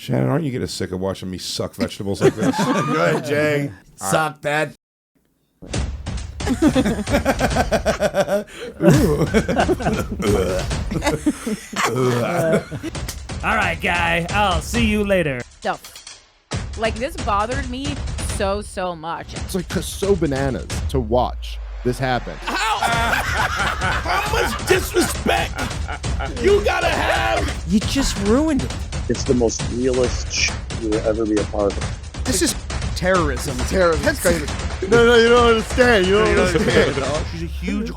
Shannon, aren't you getting sick of watching me suck vegetables like this? Go ahead, Jay. Suck that. All right, guy. I'll see you later. So, like, this bothered me so much. It's like so bananas to watch this happen. How much disrespect you gotta have? You just ruined it. It's the most realist shit you will ever be a part of. This is terrorism. Terrorism. That's crazy. No, you don't understand. You don't understand. She's a huge.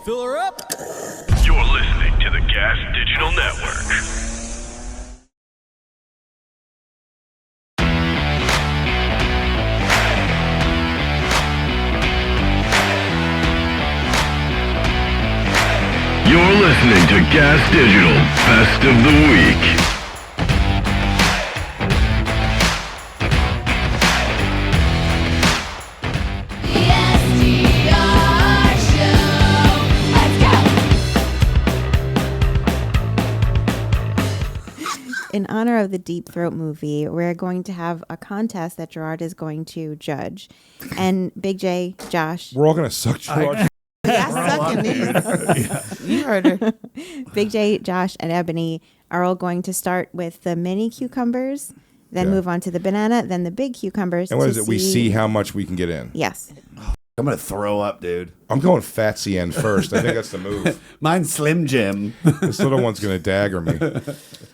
Fill her up. You're listening to the Gas Digital Network. You're listening to Gas Digital Best of the Week. The SDR Show. Let's go. In honor of the Deep Throat movie, we're going to have a contest that Gerard is going to judge. And Big J, Josh. We're all going to suck Gerard. Sucking these. You heard her. Big J, Josh, and Ebony are all going to start with the mini cucumbers, then move on to the banana, then the big cucumbers. And what is it? We see how much we can get in. Yes. I'm gonna throw up, dude. I'm going Fatsy end first. I think that's the move. Mine's Slim Jim. This little one's going to dagger me. All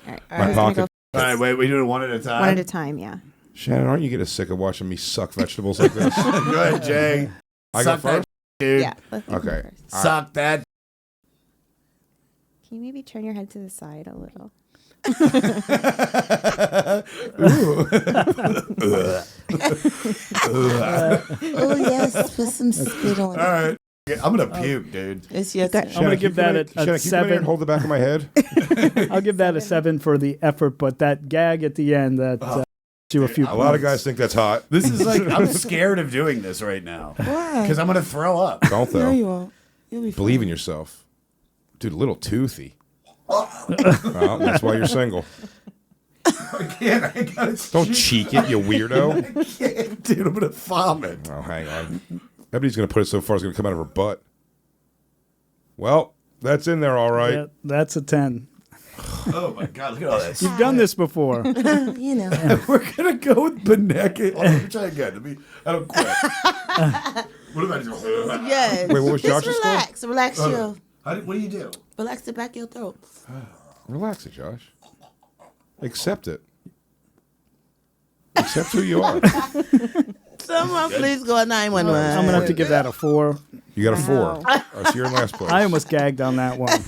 right, My pocket. All right, wait, we do it one at a time? One at a time, yeah. Shannon, aren't you getting sick of watching me suck vegetables like this? Go ahead, Jay. I Suck go first? that, dude. Yeah. Let's do Okay. first. Suck that. Can you maybe turn your head to the side a little? Oh, yes. Put some spit on it. All right. I'm going to puke, dude. It's yes. I'm going to give that a Shannon, keep it in and 7. hold the back of my head. I'll give that a 7 for the effort, but that gag at the end, that you a few A lot of guys think that's hot. This is like, I'm scared of doing this right now. Why? Because I'm going to throw up. Don't, though. No, you won't. You'll be fine. Believe in yourself. Dude, a little toothy. Well, that's why you're single. I gotta Don't cheek it, you weirdo. I can't, dude. I'm going to vomit. Oh, hang on. Ebony's going to put it so far it's going to come out of her butt. Well, that's in there all right. Yeah, that's a 10. Oh, my God. Look at all this. You've done this before. You know. We're going to go with Beneke. Oh, let me try again. I don't quit. What about you? Yes. Wait, what was Just Josh's score? relax. Relax your. What do you do? Relax the back of your throat. Relax it, Josh. Accept it. Accept who you are. Someone please go 911. I'm going to have to give that a 4. You got a 4. All right, so you're in last place. I almost gagged on that one.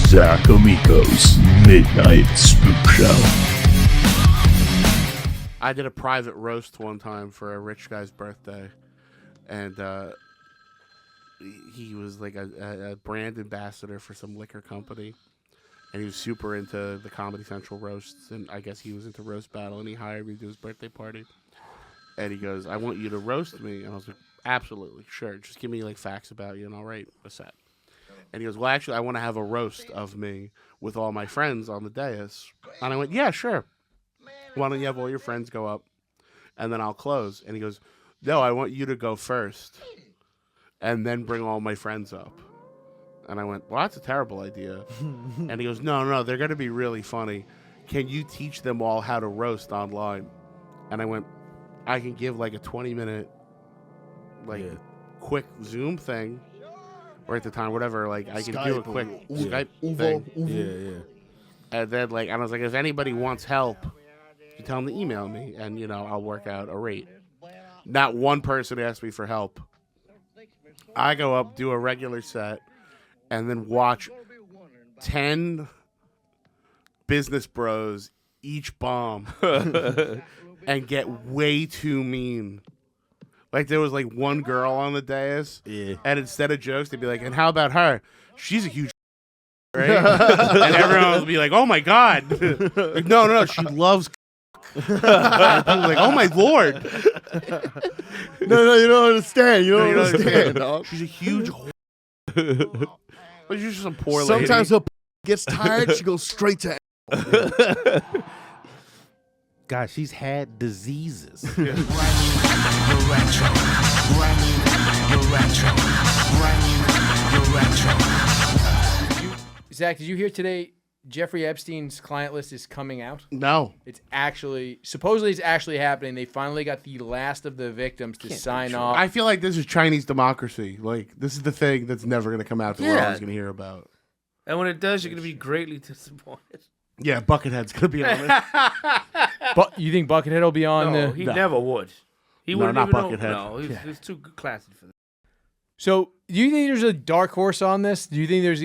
Zac Amico's Midnight Spook Show. I did a private roast one time for a rich guy's birthday, and he was like a brand ambassador for some liquor company, and he was super into the Comedy Central roasts, and I guess he was into roast battle, and he hired me to do his birthday party, and he goes, "I want you to roast me," and I was like, "Absolutely, sure, just give me like facts about you, and I'll write a set." And he goes, "Well, actually, I want to have a roast of me with all my friends on the dais," and I went, "Yeah, sure. Why don't you have all your friends go up, and then I'll close?" And he goes, "No, I want you to go first, and then bring all my friends up." And I went, "Well, that's a terrible idea." And he goes, No, they're going to be really funny. Can you teach them all how to roast online?" And I went, "I can give like a 20-minute, quick Zoom thing, or at the time, whatever. Like I can do a quick Skype thing." Yeah. And then and I was like, "If anybody wants help, you tell them to email me, and I'll work out a rate." Not one person asked me for help. I go up, do a regular set, and then watch 10 business bros each bomb and get way too mean. Like there was like one girl on the dais, and instead of jokes, they'd be like, "And how about her? She's a huge." Right? And everyone would be like, "Oh my God." Like, no, she loves. And people were like, "Oh my Lord." No, you don't understand. You don't understand, dog. She's a huge. But she's just some poor lady. Sometimes he'll gets tired, she goes straight to. God, she's had diseases. Zach, did you hear today Jeffrey Epstein's client list is coming out? No. It's supposedly it's actually happening. They finally got the last of the victims to sign off. I feel like this is Chinese democracy. Like, this is the thing that's never going to come out that we're always going to hear about. And when it does, you're going to be greatly disappointed. Yeah, Buckethead's going to be on it. But you think Buckethead will be on No, he never would. He No, wouldn't not even Buckethead. know. No, he's too classy for that. So, do you think there's a dark horse on this? Do you think there's...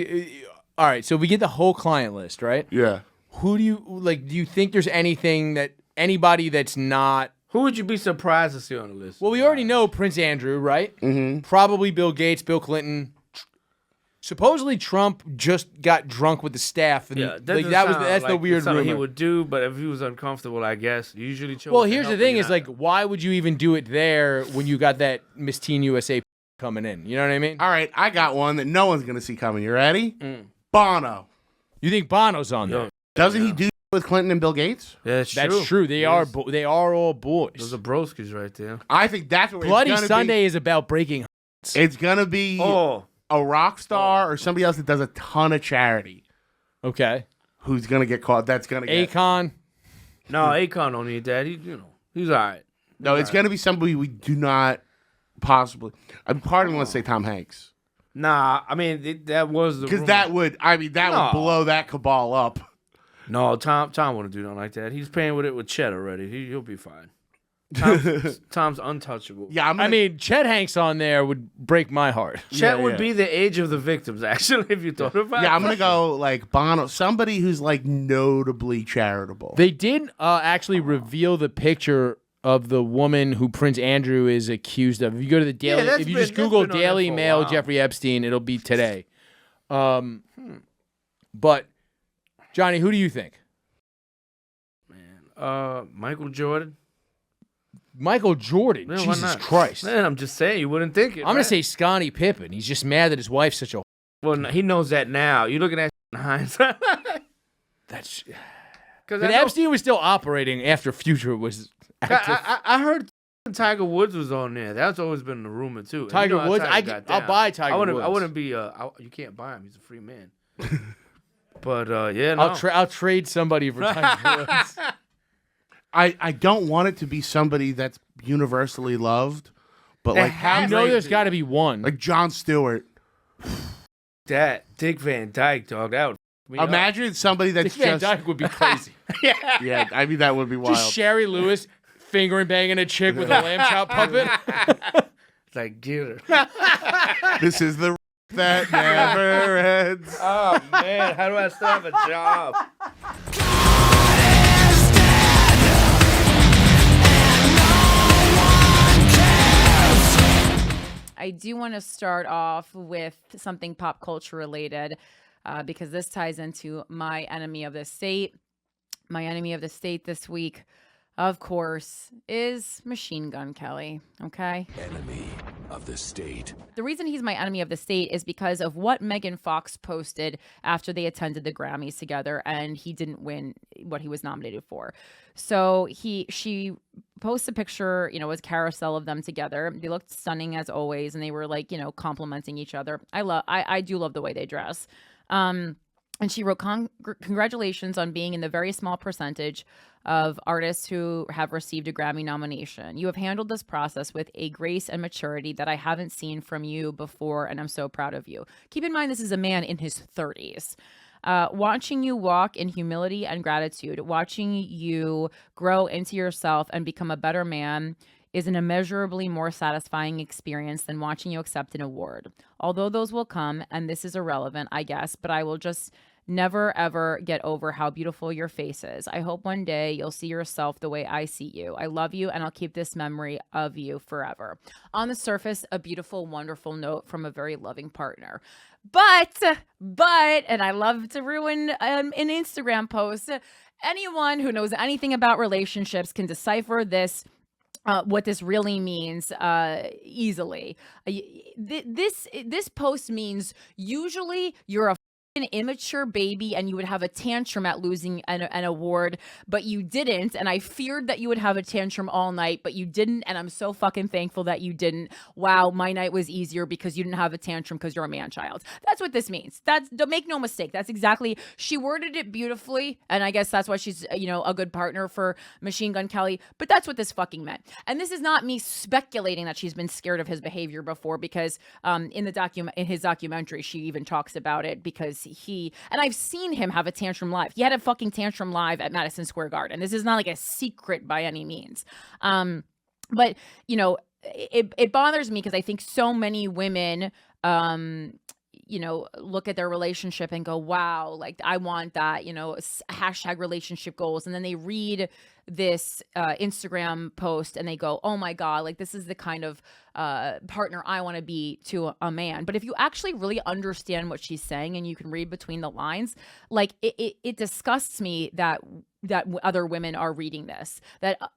all right, so we get the whole client list, right? Yeah. Who do you think there's anybody that's not... Who would you be surprised to see on the list? Well, we already know Prince Andrew, right? Mm-hmm. Probably Bill Gates, Bill Clinton. Supposedly Trump just got drunk with the staff, and Yeah, that's the weird something rumor. he would do, but if he was uncomfortable, I guess usually. Well, here's the thing: is like, why would you even do it there when you got that Miss Teen USA coming in? You know what I mean? All right, I got one that no one's going to see coming. You ready? Bono. You think Bono's on there? Doesn't he do with Clinton and Bill Gates? Yeah, That's true. They are all boys. Those are broskies right there. I think that's what Bloody it's gonna Sunday is about breaking. It's going to be a rock star or somebody else that does a ton of charity. Okay. Who's going to get caught? That's going to get... Akon. No, Akon don't need that. He's all right. No, it's going to be somebody we do not possibly... part of me wants to say Tom Hanks. Nah, I mean, that was the... Because that would blow that cabal up. No, Tom wouldn't do nothing like that. He's paying with it with Chet already. He'll be fine. Tom's untouchable. Yeah, I mean, Chet Hanks on there would break my heart. Chet would be the age of the victims, actually, if you thought about it. Yeah, I'm going to go like Bono, somebody who's like notably charitable. They did actually reveal the picture of the woman who Prince Andrew is accused of. If you go to the Daily, if you just Google Daily Mail Jeffrey Epstein, it'll be today. But Johnny, who do you think? Michael Jordan. Michael Jordan. Man, why Jesus not? Christ. Man, I'm just saying, you wouldn't think it. I'm going to say Scottie Pippen. He's just mad that his wife's such a... Well, no, he knows that now. You're looking at in hindsight. That's... But Epstein was still operating after Future was active. I heard Tiger Woods was on there. That's always been the rumor, too. Tiger Woods? I'll buy Tiger Woods. I wouldn't be... you can't buy him. He's a free man. But, yeah, no. I'll trade somebody for Tiger Woods. I don't want it to be somebody that's universally loved, but like there's got to be one. Like Jon Stewart. That Dick Van Dyke, dog. That would imagine somebody that's Dick Van Dyke would be crazy. Yeah, I mean that would be wild. Just Sherry Lewis fingering banging a chick with a lamb chop puppet. It's like, get her. This is the that never ends. Oh man, how do I still have a job? I do want to start off with something pop culture related because this ties into my enemy of the state. My enemy of the state this week, of course, is Machine Gun Kelly. Okay? Enemy of the state. The reason he's my enemy of the state is because of what Megan Fox posted after they attended the Grammys together and he didn't win what he was nominated for. So she posts a picture, with carousel of them together. They looked stunning as always, and they were like, complimenting each other. I do love the way they dress. And she wrote, congratulations on being in the very small percentage of artists who have received a Grammy nomination. You have handled this process with a grace and maturity that I haven't seen from you before, and I'm so proud of you. Keep in mind, this is a man in his 30s. Watching you walk in humility and gratitude, watching you grow into yourself and become a better man is an immeasurably more satisfying experience than watching you accept an award. Although those will come, and this is irrelevant, I guess, but I will just never, ever get over how beautiful your face is. I hope one day you'll see yourself the way I see you. I love you, and I'll keep this memory of you forever. On the surface, a beautiful, wonderful note from a very loving partner. But, and I love to ruin an Instagram post. Anyone who knows anything about relationships can decipher this, what this really means easily. This post means usually you're a an immature baby and you would have a tantrum at losing an award, but you didn't. And I feared that you would have a tantrum all night, but you didn't. And I'm so fucking thankful that you didn't. Wow, my night was easier because you didn't have a tantrum because you're a man-child. That's what this means. Make no mistake. That's exactly, she worded it beautifully. And I guess that's why she's, a good partner for Machine Gun Kelly. But that's what this fucking meant. And this is not me speculating that she's been scared of his behavior before, because in his documentary, she even talks about it, because and I've seen him have a tantrum live. He had a fucking tantrum live at Madison Square Garden. This is not like a secret by any means. But it bothers me because I think so many women, look at their relationship and go, wow, like I want that, hashtag relationship goals. And then they read this Instagram post and they go, oh my God, like this is the kind of partner I want to be to a man. But if you actually really understand what she's saying and you can read between the lines, like it disgusts me that other women are reading this,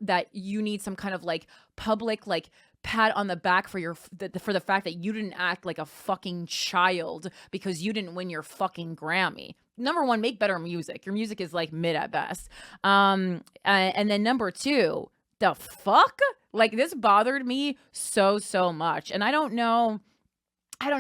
that you need some kind of like public, like pat on the back for the fact that you didn't act like a fucking child because you didn't win your fucking Grammy. Number one, make better music. Your music is like mid at best. And then number two, the fuck? Like this bothered me so much. And I don't know. I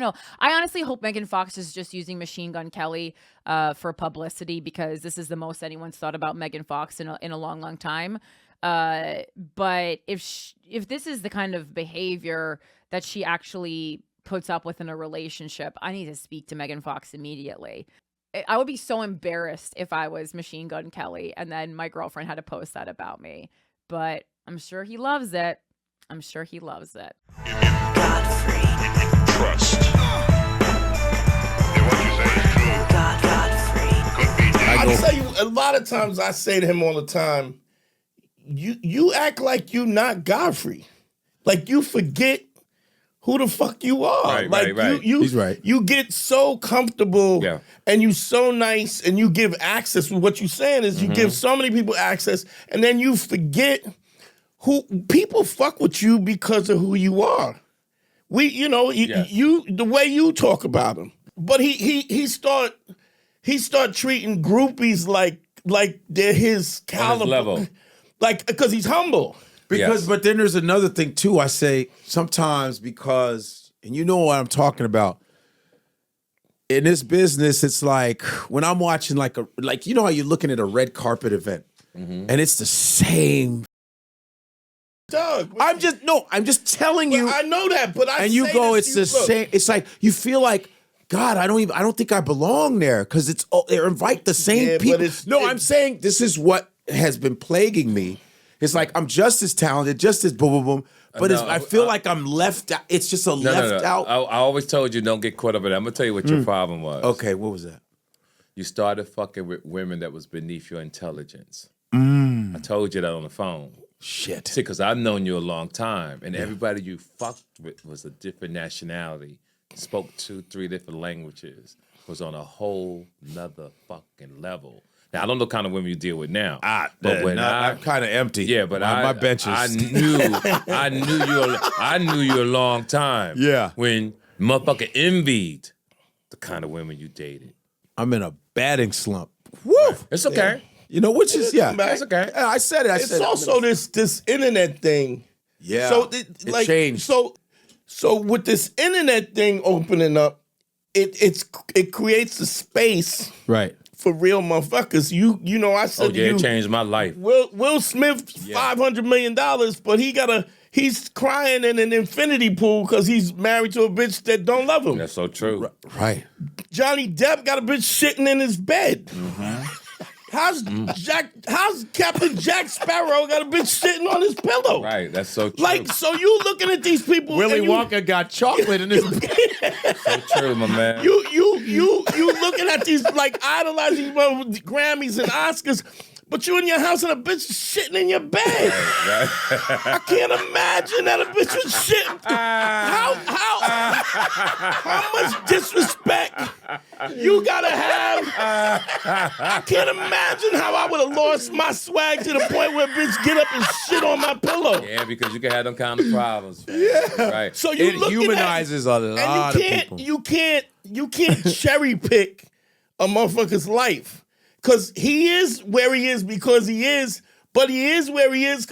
honestly hope Megan Fox is just using Machine Gun Kelly for publicity, because this is the most anyone's thought about Megan Fox in a long time. But if this is the kind of behavior that she actually puts up with in a relationship, I need to speak to Megan Fox immediately. I would be so embarrassed if I was Machine Gun Kelly and then my girlfriend had to post that about me. But I'm sure he loves it. Godfrey. Trust. What you say is true. Godfrey. I tell you, a lot of times I say to him all the time, you act like you not Godfrey. Like you forget who the fuck you are. Right. He's right. You get so comfortable and you so nice and you give access. What you're saying is you give so many people access and then you forget who people fuck with you because of who you are. You the way you talk about him. But he start treating groupies like they're his caliber. On his level. Like, because he's humble. But then there's another thing too. I say sometimes because, and you know what I'm talking about. In this business, it's like when I'm watching like you know how you're looking at a red carpet event, and it's the same. Doug, I'm just telling you. I know that, but and you go, it's the same. It's like you feel like, God, I don't think I belong there because they invite the same people. I'm saying this is what has been plaguing me. It's like I'm just as talented, just as boom, boom, boom. But I feel like I'm left out. It's just left out. I always told you don't get caught up in it. I'm going to tell you what your problem was. Okay, what was that? You started fucking with women that was beneath your intelligence. I told you that on the phone. Shit. See, because I've known you a long time, and everybody you fucked with was a different nationality, spoke 2-3 different languages, was on a whole nother fucking level. Now I don't know the kind of women you deal with now, but when I'm kind of empty. Yeah, but my bench is. I knew you a long time. Yeah, when motherfucker envied the kind of women you dated. I'm in a batting slump. Woo! It's okay. You know, which is it's okay. I said it. It's also this internet thing. Yeah. So it changed. So with this internet thing opening up, it creates a space. Right. For real motherfuckers, I said it changed my life. Will Smith, $500 million, but he's crying in an infinity pool because he's married to a bitch that don't love him. That's so true. Right. Johnny Depp got a bitch shitting in his bed. How's Captain Jack Sparrow got a bitch sitting on his pillow? Right, that's so true. Like, so you looking at these people. Willy Wonka got chocolate in his bed. So true, my man. You looking at these, like, idolizing Grammys and Oscars, but you in your house and a bitch is shitting in your bed. Right. I can't imagine that a bitch was shitting. How much disrespect you gotta have? I can't imagine how I would have lost my swag to the point where a bitch get up and shit on my pillow. Yeah, because you can have them kind of problems. Man. Yeah. Right. So it humanizes a lot of people. You can't cherry pick a motherfucker's life. Because he is where he is because he is, but he is where he is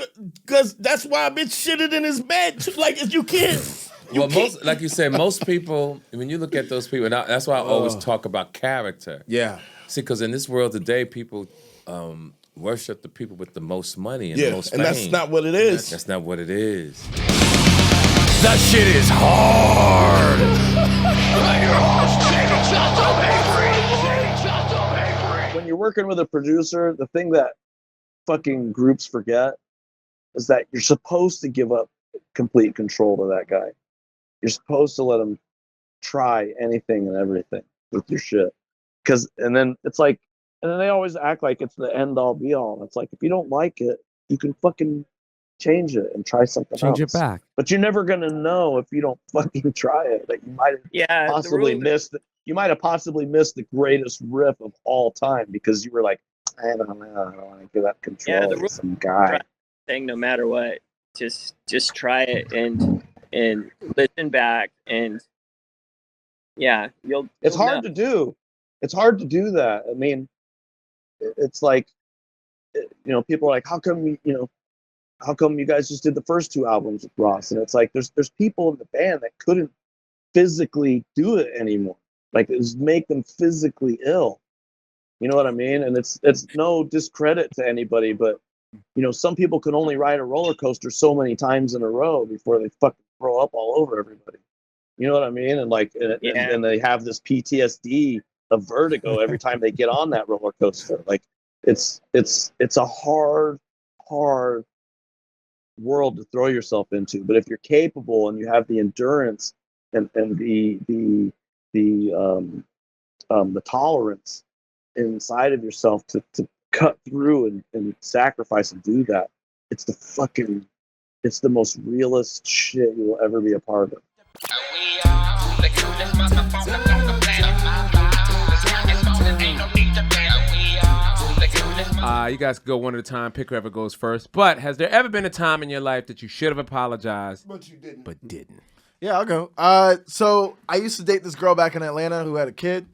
because that's why a bitch shitted in his bed. Like, you can't. Most, like you said, most people, when you look at those people, that's why I always talk about character. Yeah. See, because in this world today, people worship the people with the most money and the most fame. And that's not what it is. That's not what it is. That shit is hard. When you're working with a producer, the thing that fucking groups forget is that you're supposed to give up complete control to that guy. You're supposed to let him try anything and everything with your shit. And then they always act like it's the end all be all. It's like, if you don't like it, you can fucking change it and try something else. Change it back. But you're never gonna know if you don't fucking try it. That you might have possibly missed. You might have possibly missed the greatest riff of all time because you were like, I don't know, I don't want to give up control to some guy. Thing, no matter what, just try it and listen back and you'll. It's hard to do. It's hard to do that. I mean, it's like, people are like, how come you guys just did the first 2 albums with Ross? And it's like, there's people in the band that couldn't physically do it anymore. Like, it was make them physically ill. You know what I mean? And it's no discredit to anybody, but some people can only ride a roller coaster so many times in a row before they fucking throw up all over everybody. You know what I mean? And and they have this PTSD of vertigo every time they get on that roller coaster. Like, it's a hard world to throw yourself into. But if you're capable and you have the endurance and the tolerance inside of yourself to cut through and sacrifice and do that, it's the most realist shit you will ever be a part of. You guys go one at a time, pick whoever goes first. But has there ever been a time in your life that you should have apologized, but you didn't? But didn't? Yeah, I'll go. So I used to date this girl back in Atlanta who had a kid.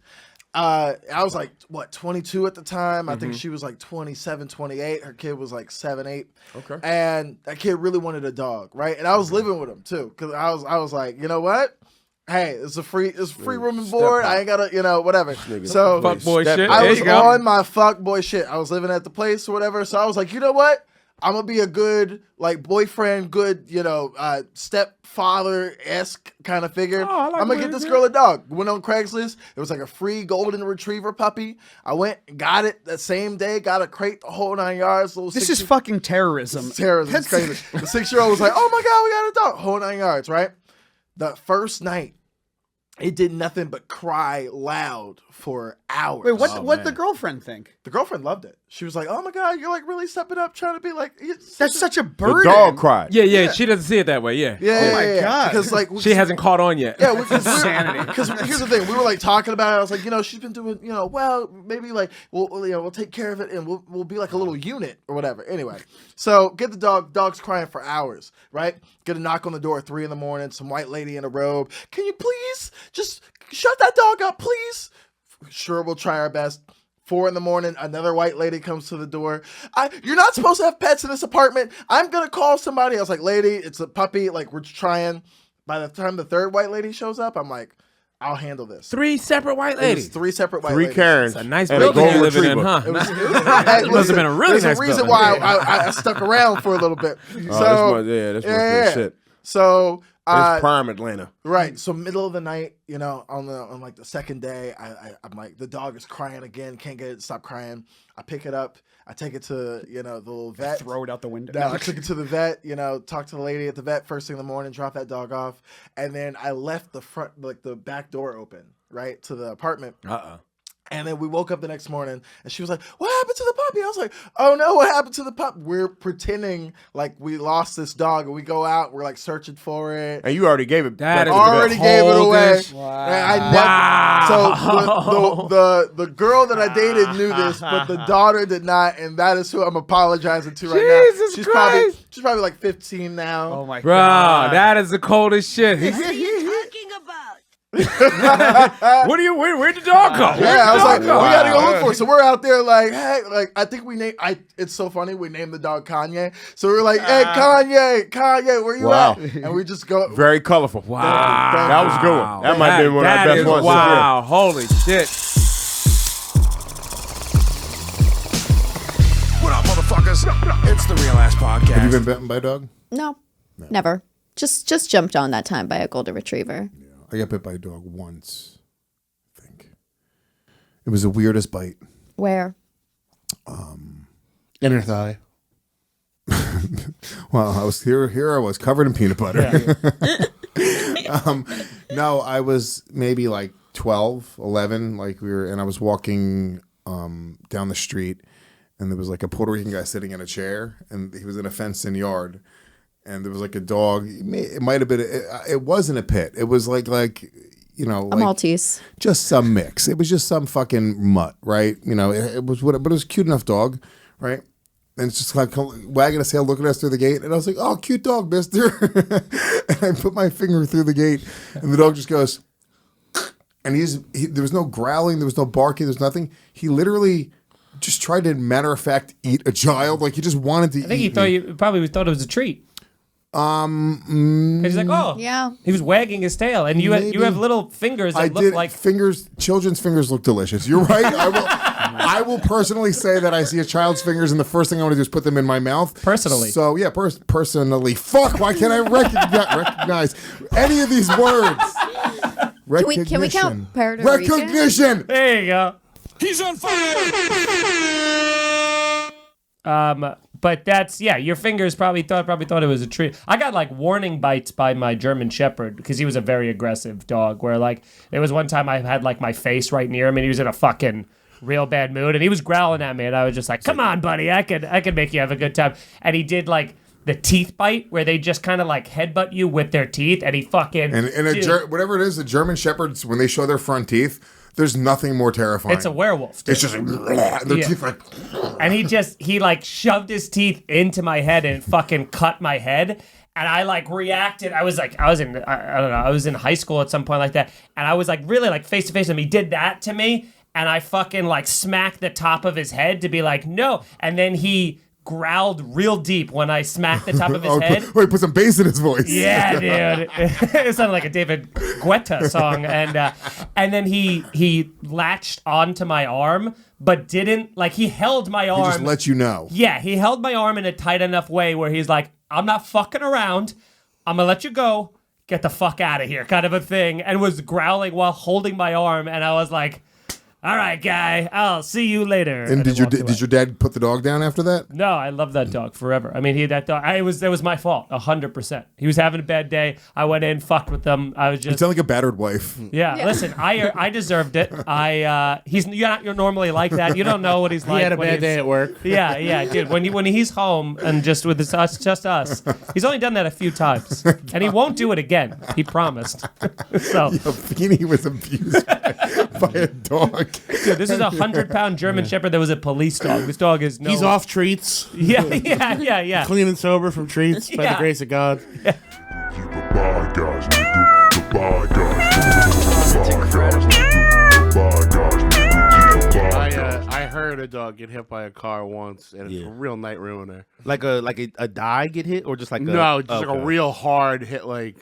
I was like, 22 at the time. I think she was like 27, 28. Her kid was like 7, 8. Okay. And that kid really wanted a dog, right? And I was living with him too, because I was like, you know what? Hey, it's free room and board. I ain't gotta, whatever. So fuck boy shit. I was on my fuck boy shit. I was living at the place or whatever. So I was like, you know what? I'm gonna be a good boyfriend, good stepfather-esque kind of figure. I'm gonna get this girl a dog. Went on Craigslist. It was like a free golden retriever puppy. I went, got it that same day. Got a crate, the whole 9 yards. This is fucking terrorism. It's terrorism. It's crazy. The 6-year-old was like, "Oh my god, we got a dog!" Whole 9 yards, right? The first night, it did nothing but cry loud for hours. Wait, what the girlfriend think? The girlfriend loved it. She was like, "Oh my god, you're like really stepping up, trying to be like." That's such a burden. The dog cried. Yeah. She doesn't see it that way. Yeah. Oh my god. Because she hasn't caught on yet. Yeah, because here's the thing. We were like talking about it. I was like, she's been doing, well, maybe like we'll take care of it and we'll be like a little unit or whatever. Anyway, so get the dog. Dog's crying for hours. Right? Get a knock on the door at 3 a.m. Some white lady in a robe. Can you please just shut that dog up, please? Sure, we'll try our best. 4 a.m, another white lady comes to the door. You're not supposed to have pets in this apartment. I'm going to call somebody. I was like, lady, it's a puppy. Like, we're trying. By the time the third white lady shows up, I'm like, I'll handle this. 3 separate white ladies. 3 separate white ladies. 3 Karens. It's a nice and building a you live in, retriever. huh? It Must have been a really nice There's a reason building. why I stuck around for a little bit. That's my shit. So it's prime Atlanta. Right. So middle of the night, on like the second day, I'm like, the dog is crying again. Can't get it to stop crying. I pick it up. I take it to, the little vet. Throw it out the window. No, I took it to the vet, talk to the lady at the vet first thing in the morning, drop that dog off. And then I left the back door open, right, to the apartment. And then we woke up the next morning, and she was like, "What happened to the puppy?" I was like, "Oh no, what happened to the pup?" We're pretending like we lost this dog, and we go out. We're like searching for it. And you already gave it. That is already gave it away. Wow. So the girl that I dated knew this, but the daughter did not, and that is who I'm apologizing to right now. Jesus Christ. She's probably like 15 now. Oh my Bro, god, that is the coldest shit. What are you talking about? Where'd the dog go? Yeah, I was like, we gotta go look for it. So we're out there like, hey, like I think we named. It's so funny. We named the dog Kanye. So we were like, hey, Kanye, where you at? And we just go. Very colorful. Wow, that was a good one. That might have been one of our best ones. Wow, holy shit. What up, motherfuckers? It's the Real Ass Podcast. Have you been bitten by a dog? No, never. Just jumped on that time by a golden retriever. Yeah, I got bit by a dog once. I think it was the weirdest bite. Where? Inner thigh. Well, I was here. I was covered in peanut butter. Yeah. No, I was maybe like 12, 11. And I was walking down the street, and there was like a Puerto Rican guy sitting in a chair, and he was in a fenced-in yard. And there was like a dog. It might have been. It wasn't a pit. It was like a Maltese. Just some mix. It was just some fucking mutt, right? It was what. But it was a cute enough dog, right? And it's just like wagging his tail, looking at us through the gate. And I was like, "Oh, cute dog, mister." And I put my finger through the gate, and the dog just goes. And there was no growling, there was no barking, there was nothing. He literally just tried to, matter of fact, eat a child. Like he just wanted to. I think he probably thought it was a treat. He's like, oh, yeah. He was wagging his tail, and you have little fingers that look like fingers. Children's fingers look delicious. You're right. I will personally say that I see a child's fingers, and the first thing I want to do is put them in my mouth. Personally. So yeah, personally. Fuck. Why can't I recognize any of these words? Can we count Puerto Rican? Recognition. There you go. He's on fire. But that's your fingers probably thought it was a treat. I got like warning bites by my German Shepherd because he was a very aggressive dog. Where like there was one time I had like my face right near him and he was in a fucking real bad mood and he was growling at me and I was just like, "Come on, buddy, I could make you have a good time." And he did like the teeth bite where they just kind of like headbutt you with their teeth and he fucking whatever it is, the German Shepherds when they show their front teeth. There's nothing more terrifying. It's a werewolf. Dude. It's just like their teeth like. And he like shoved his teeth into my head and fucking cut my head. And I like reacted. I was in high school at some point like that. And I was like really like face to face with him. He did that to me. And I fucking like smacked the top of his head to be like, no. And then he growled real deep when I smacked the top of his head. He put some bass in his voice. Yeah, dude. It sounded like a David Guetta song. And then he latched onto my arm, but didn't, like, he held my arm. He just let you know. Yeah, he held my arm in a tight enough way where he's like, I'm not fucking around. I'm going to let you go. Get the fuck out of here, kind of a thing. And was growling while holding my arm. And I was like, all right, guy, I'll see you later. And did your dad put the dog down after that? No, I love that dog forever. I mean, that was my fault, 100%. He was having a bad day. I went in, fucked with him. I was just. You sound like a battered wife. Yeah. Listen, I deserved it. You're normally like that. You don't know what he's like. He had a bad day at work. Yeah, dude. When he's home and just with just us, he's only done that a few times, and he won't do it again. He promised. So Feeney was abused by a dog. Dude, this is a 100-pound German Shepherd that was a police dog. This dog is He's off treats. Yeah. Clean and sober from treats by the grace of God. Yeah. Goodbye, guys. Goodbye, guys. I heard a dog get hit by a car once, and it's a real night ruiner. Like a die get hit, or just like like a real hard hit, like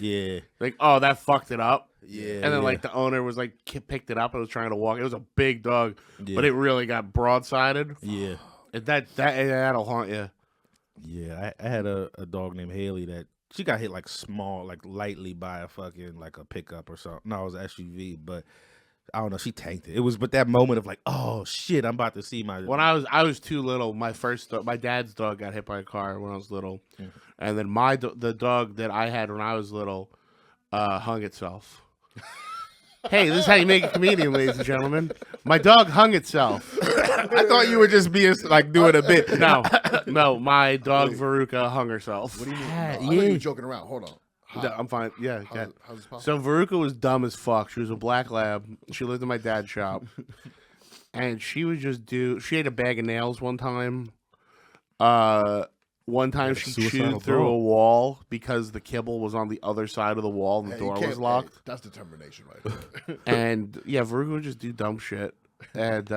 oh, that fucked it up. Yeah, and then like the owner was like picked it up and was trying to walk. It was a big dog, but it really got broadsided. Yeah, and that'll haunt you. Yeah, I had a dog named Haley that she got hit like small, like lightly by a fucking like a pickup or something. No, it was an SUV, but I don't know. She tanked it. It was but that moment of like, oh shit, I'm about to see my. When I was too little, my dad's dog got hit by a car when I was little, and then the dog that I had when I was little hung itself. Hey, this is how you make a comedian, ladies and gentlemen. My dog hung itself. I thought you were just being like doing a bit. No, my dog Veruca hung herself. What do you mean? I thought you were joking around. Hold on. I'm fine. Yeah. How's this possible? So Veruca was dumb as fuck. She was a black lab. She lived in my dad's shop, and she would just she ate a bag of nails one time. One time she chewed through a wall because the kibble was on the other side of the wall and the door was locked. Hey, that's determination right there. And yeah, Veruca would just do dumb shit. And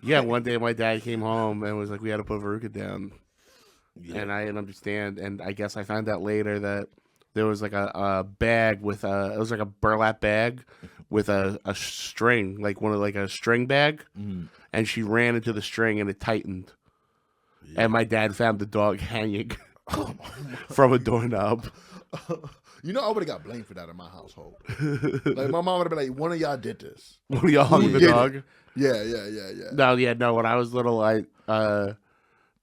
yeah, one day my dad came home and was like, we had to put Veruca down. Yeah. And I didn't understand. And I guess I found out later that there was like a bag with it was like a burlap bag with a string, like a string bag. Mm. And she ran into the string and it tightened. Yeah. And my dad found the dog hanging from a doorknob. You know, I would have got blamed for that in my household. Like my mom would have been like, "One of y'all did this. One of y'all hung the dog." Yeah. No. When I was little, that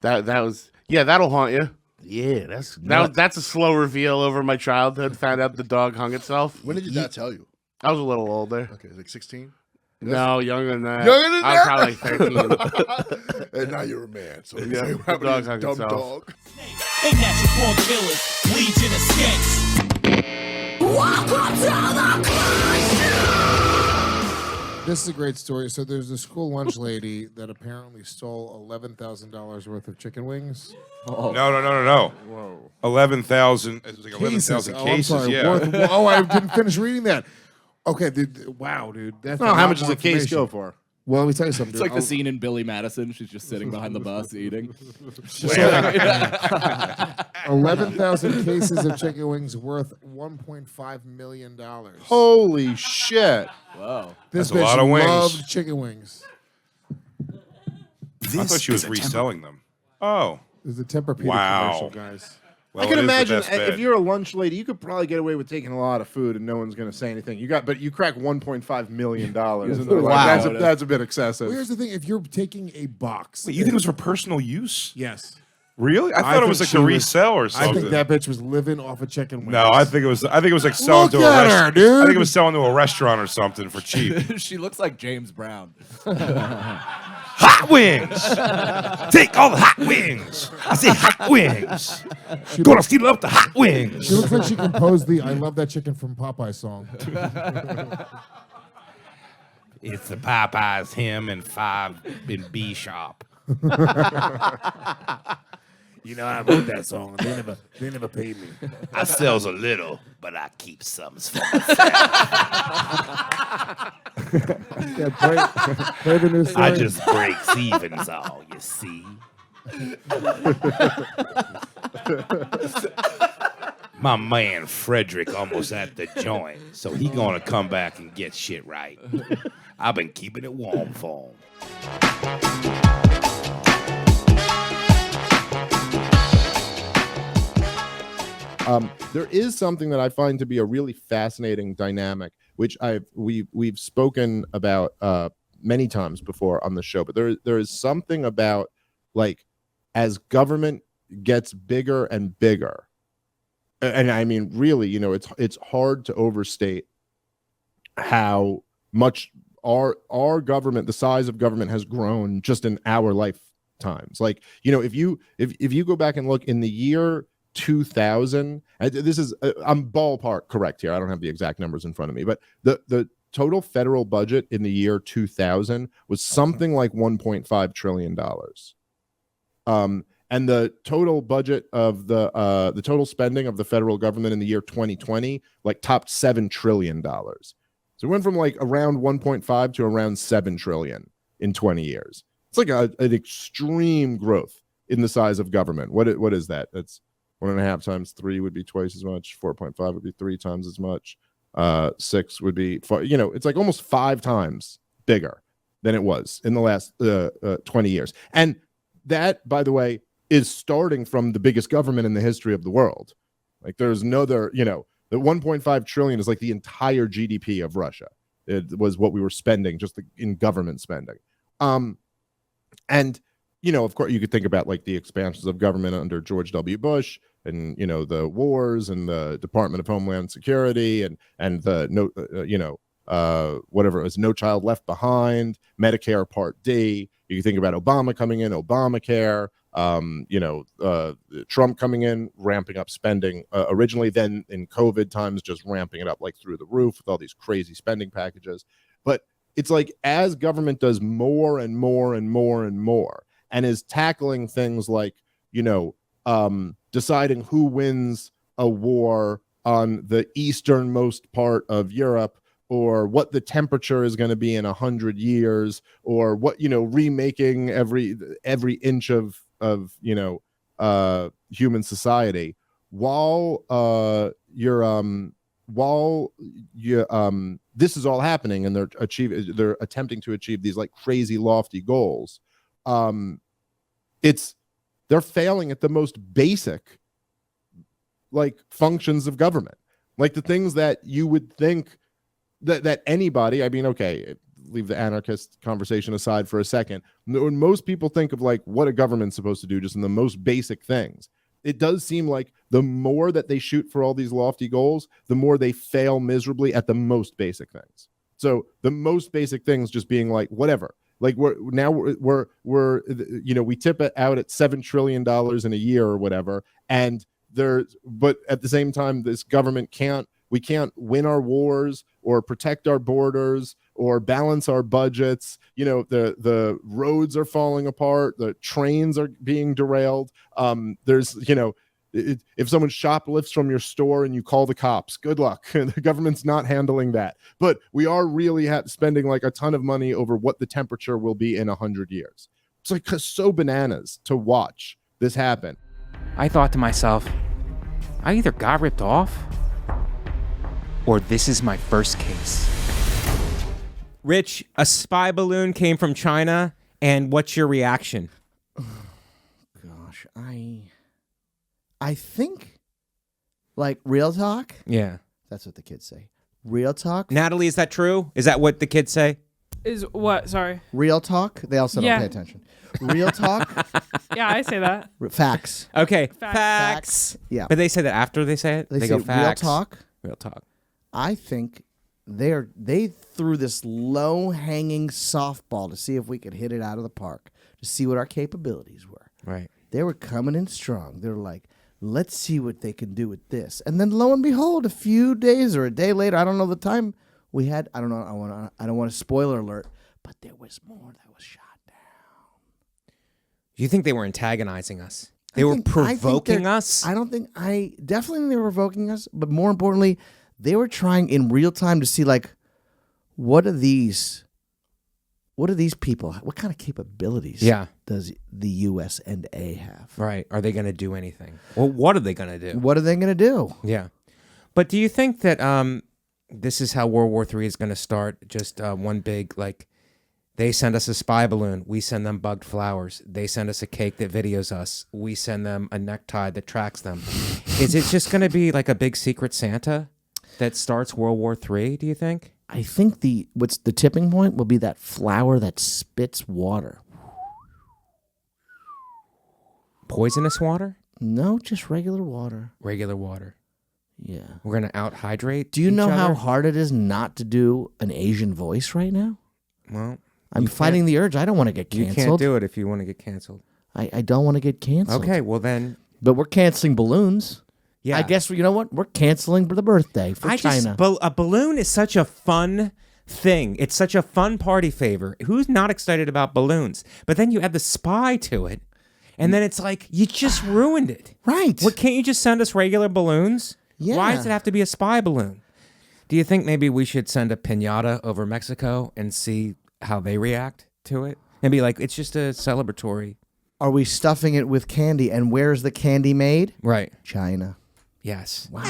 was that'll haunt you. Yeah, that's a slow reveal over my childhood. Found out the dog hung itself. When did your dad tell you? I was a little older. Okay, like 16. No, younger than that. Younger than I was probably like 13. And now you're a man. So yeah, the dog hung dumb itself. dog. Ain't natural born killers, legion of skanks. Welcome to the This is a great story. So there's a school lunch lady that apparently stole $11,000 worth of chicken wings. Oh. No. Whoa. 11,000. It was like 11,000 cases. I'm sorry. Yeah. I didn't finish reading that. Okay, wow, dude. That's No, how much does a case go for? Well, let me tell you something. It's like the scene in Billy Madison. She's just sitting behind the bus eating. 11,000 cases of chicken wings worth $1.5 million. Holy shit. Wow. This That's a lot of wings. loved chicken wings. I thought she was reselling them. Oh. There's a Tempur-Pedic commercial, guys. Well, I can imagine if you're a lunch lady, you could probably get away with taking a lot of food and no one's going to say anything. But you crack $1.5 million. Wow. That's a bit excessive. Well, here's the thing: if you're taking a box, Wait, you think it was for personal use? Yes. Really? I thought it was like to resell or something. I think that bitch was living off of chicken wings. No, I think it was like selling to a restaurant. dude. I think it was selling to a restaurant or something for cheap. She looks like James Brown. Hot wings! Take all the hot wings! I say hot wings! Gonna steal up the hot wings! She looks like she composed the "I Love That Chicken" from Popeye song. It's the Popeyes, him, and 5 in B shop. You know, I wrote that song. They never paid me. I sells a little, but I keep some for play the new I story. just breaks evens all, you see. My man Frederick almost at the joint, so he gonna come back and get shit right. I've been keeping it warm for him. There is something that I find to be a really fascinating dynamic, which we've spoken about many times before on the show. But there is something about, like, as government gets bigger and bigger, and I mean, really, you know, it's hard to overstate how much our government, the size of government, has grown just in our lifetimes. Like, you know, if you go back and look in the year 2000, this is I'm ballpark correct here, I don't have the exact numbers in front of me, but the total federal budget in the year 2000 was something like $1.5 trillion. And the total budget of the total spending of the federal government in the year 2020 like topped $7 trillion. So it went from like around 1.5 to around 7 trillion in 20 years. It's like an extreme growth in the size of government. What is that? That's 1.5 times 3 would be twice as much. 4.5 would be 3 times as much. 6 would be, you know, it's like almost 5 times bigger than it was in the last 20 years. And that, by the way, is starting from the biggest government in the history of the world. Like, there's no other, you know, the 1.5 trillion is like the entire GDP of Russia. It was what we were spending just in government spending. And, you know, of course, you could think about like the expansions of government under George W. Bush, and, you know, the wars and the Department of Homeland Security and the whatever it was, No Child Left Behind, Medicare Part D. You think about Obama coming in, Obamacare, Trump coming in, ramping up spending originally, then in COVID times, just ramping it up like through the roof with all these crazy spending packages. But it's like, as government does more and more and more and more, and is tackling things like, you know, deciding who wins a war on the easternmost part of Europe, or what the temperature is going to be in 100 years, or what, remaking every inch of human society, while this is all happening, and they're attempting to achieve these like crazy lofty goals. They're failing at the most basic like functions of government, like the things that you would think that anybody, I mean, okay, leave the anarchist conversation aside for a second. When most people think of like what a government's supposed to do, just in the most basic things, it does seem like the more that they shoot for all these lofty goals, the more they fail miserably at the most basic things. So the most basic things just being like, whatever, like we tip it out at $7 trillion in a year or whatever. But at the same time, this government we can't win our wars or protect our borders or balance our budgets. The roads are falling apart. The trains are being derailed. If someone shoplifts from your store and you call the cops, good luck. The government's not handling that. But we are really spending like a ton of money over what the temperature will be in 100 years. It's like so bananas to watch this happen. I thought to myself, I either got ripped off or this is my first case. Rich, a spy balloon came from China, and what's your reaction? Gosh, I think, like, real talk? Yeah. That's what the kids say. Real talk? Natalie, is that true? Is that what the kids say? Is what? Sorry. Real talk? They also don't pay attention. Real talk? Yeah, I say that. Facts. Okay. Facts. Yeah. But they say that after they say it? They go say facts. real talk? Real talk. I think they threw this low-hanging softball to see if we could hit it out of the park, to see what our capabilities were. Right. They were coming in strong. They're like, let's see what they can do with this. And then lo and behold, a few days or a day later, I don't know the time we had, I don't know, I don't want to spoiler alert, but there was more that was shot down. Do you think they were antagonizing us? They were provoking us? Definitely they were provoking us, but more importantly, they were trying in real time to see, like, what are these people, what kind of capabilities does the US and A have? Right. Are they going to do anything? Well, what are they going to do? What are they going to do? Yeah. But do you think that this is how World War III is going to start? Just one big, like, they send us a spy balloon. We send them bugged flowers. They send us a cake that videos us. We send them a necktie that tracks them. Is it just going to be like a big secret Santa that starts World War III, do you think? I think the tipping point will be that flower that spits water. Poisonous water? No, just regular water. Regular water. Yeah. We're going to out-hydrate Do you know each how other? hard it is not to do an Asian voice right now? Well, I'm fighting the urge. I don't want to get canceled. You can't do it if you want to get canceled. I don't want to get canceled. Okay, well then. But we're canceling balloons. Yeah. I guess, you know what? We're canceling the birthday for China. A balloon is such a fun thing. It's such a fun party favor. Who's not excited about balloons? But then you add the spy to it, and then it's like, you just ruined it. Right. What, can't you just send us regular balloons? Yeah. Why does it have to be a spy balloon? Do you think maybe we should send a piñata over Mexico and see how they react to it? And be like, it's just a celebratory. Are we stuffing it with candy? And where's the candy made? Right. China. Yes. Wow.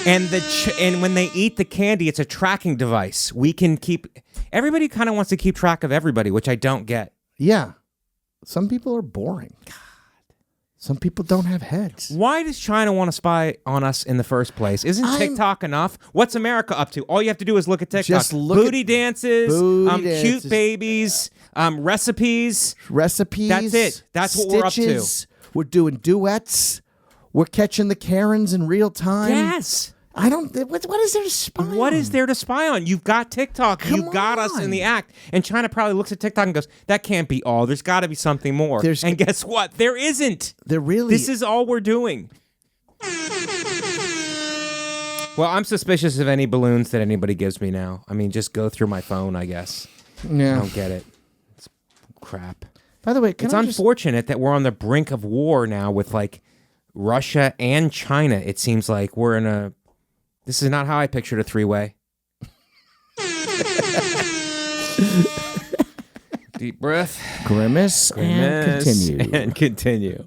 And and when they eat the candy, it's a tracking device. We can keep. Everybody kind of wants to keep track of everybody, which I don't get. Yeah. Some people are boring. God. Some people don't have heads. Why does China want to spy on us in the first place? Isn't TikTok enough? What's America up to? All you have to do is look at TikTok. Just look booty dances, dances. cute babies, recipes. Recipes. That's it. That's what we're up to. We're doing duets. We're catching the Karens in real time. Yes. I don't. What is there to spy on? What is there to spy on? You've got TikTok. You got us in the act. And China probably looks at TikTok and goes, that can't be all. There's got to be something more. And guess what? There isn't. There really. This is all we're doing. Well, I'm suspicious of any balloons that anybody gives me now. I mean, just go through my phone, I guess. Yeah. I don't get it. It's crap. By the way, it's unfortunate that we're on the brink of war now with like Russia and China. It seems like we're in a. This is not how I pictured a three-way. Deep breath. Grimace and continue. And continue.